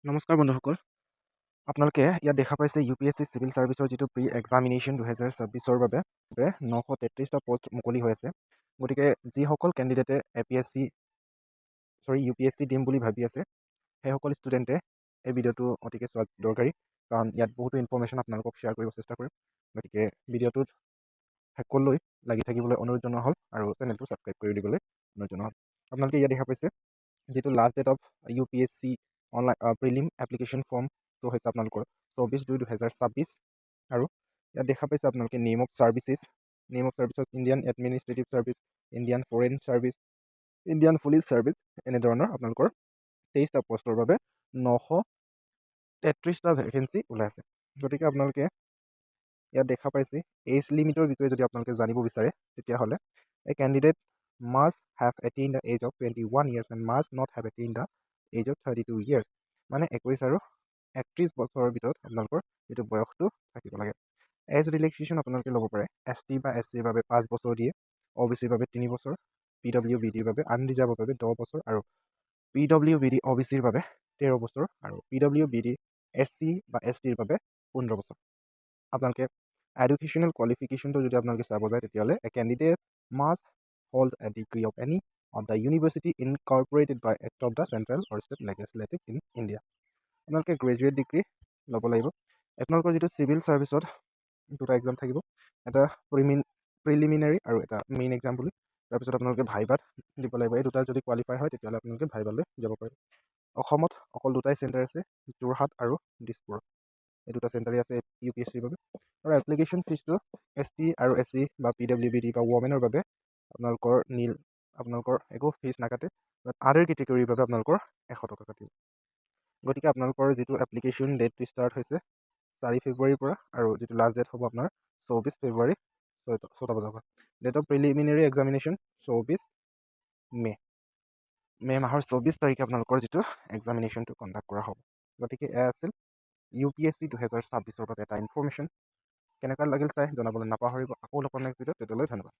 নমস্কাৰ বন্ধুসকল, আপোনালোকে ইয়াত দেখা পাইছে UPSC চিভিল ছাৰ্ভিচৰ যিটো প্ৰি এক্সামিনেশ্যন 2026ৰ বাবে 933টা পষ্ট মুকলি হৈ আছে। গতিকে যিসকল কেণ্ডিডেটে UPSC দিম বুলি ভাবি আছে, সেইসকল ষ্টুডেণ্টে এই ভিডিঅ'টো অতিকে চোৱা দৰকাৰী, কাৰণ ইয়াত বহুতো ইনফৰ্মেশ্যন আপোনালোকক শ্বেয়াৰ কৰিব চেষ্টা কৰিম। গতিকে ভিডিঅ'টোত শেষলৈ লাগি থাকিবলৈ অনুৰোধ জনোৱা হ'ল আৰু চেনেলটো ছাবস্ক্ৰাইব কৰি দিবলৈ অনুৰোধ জনোৱা হ'ল। আপোনালোকে ইয়াত দেখা পাইছে যিটো last date of UPSC online prelim application ফৰ্মটো হৈছে আপোনালোকৰ 24/2/2026 আৰু ইয়াত দেখা পাইছে আপোনালোকে name of services Indian administrative service, Indian foreign service, Indian police service, এনেধৰণৰ আপোনালোকৰ 23টা পষ্টৰ বাবে 933টা ভেকেঞ্চি ওলাইছে। গতিকে আপোনালোকে ইয়াত দেখা পাইছে এজ লিমিটৰ বিষয়ে যদি আপোনালোকে জানিব বিচাৰে, তেতিয়াহ'লে a candidate must have attain the age of 21 years and must not have attained the age of 32 years, মানে 21 আৰু 31 বছৰৰ ভিতৰত আপোনালোকৰ যিটো বয়সটো থাকিব লাগে। এজ ৰিলেক্সেশ্যন আপোনালোকে ল'ব পাৰে। ST বা SCৰ বাবে 5 বছৰ দিয়ে, OBCৰ বাবে 3 বছৰ, PWBDৰ বাবে আনৰিজাৰ্ভৰ বাবে 10 বছৰ আৰু PWBD OBCৰ বাবে 13 বছৰ আৰু PWBD SC বা STৰ বাবে 15 বছৰ। আপোনালোকে এডুকেশ্যনেল কোৱালিফিকেশ্যনটো যদি আপোনালোকে চাব যায়, তেতিয়াহ'লে a candidate must hold a degree of any of the university incorporated by act of the central or state legislative in India. আপোনালোকে গ্ৰেজুৱেট ডিগ্ৰী ল'ব লাগিব। আপোনালোকৰ যিটো চিভিল ছাৰ্ভিচত দুটা এক্সাম থাকিব, এটা প্ৰিলিমিনাৰী আৰু এটা মেইন এক্সাম বুলি। তাৰপিছত আপোনালোকে ভাইভাত দিব লাগিব। এই দুটা যদি কোৱালিফাই হয়, তেতিয়াহ'লে আপোনালোকে ভাইভালৈ যাব পাৰে। অসমত অকল দুটাই চেণ্টাৰ আছে, যোৰহাট আৰু দিছপুৰত। এই দুটা চেণ্টাৰেই আছে UPSCৰ বাবে। আৰু এপ্লিকেশ্যন ফিজটো ST আৰু SC বা PWBD বা ৱমেনৰ বাবে আপোনালোকৰ একো ফিজ নাকাটে। আদাৰ কেটেগৰীৰ বাবে আপোনালোকৰ 100 টকা কাটিব। গতিকে আপোনালোকৰ যিটো এপ্লিকেশ্যন ডেটটো ষ্টাৰ্ট হৈছে 4 ফেব্ৰুৱাৰীৰ পৰা আৰু যিটো লাষ্ট ডেট হ'ব আপোনাৰ 24 ফেব্ৰুৱাৰী 6টা বজাৰ পৰা। ডেট অফ প্ৰিলিমিনেৰী এক্সামিনেশ্যন 24 মে' মাহৰ 24 তাৰিখে আপোনালোকৰ যিটো এক্সামিনেশ্যনটো কণ্ডাক্ট কৰা হ'ব। গতিকে এয়া আছিল UPSC 2026ৰ বাবে এটা ইনফৰ্মেশ্যন। কেনেকুৱা লাগিল চাই জনাবলৈ নাপাহৰিব। আকৌ লগ পাম নেক্সট ভিডিঅ'ত। তেতিয়ালৈ ধন্যবাদ।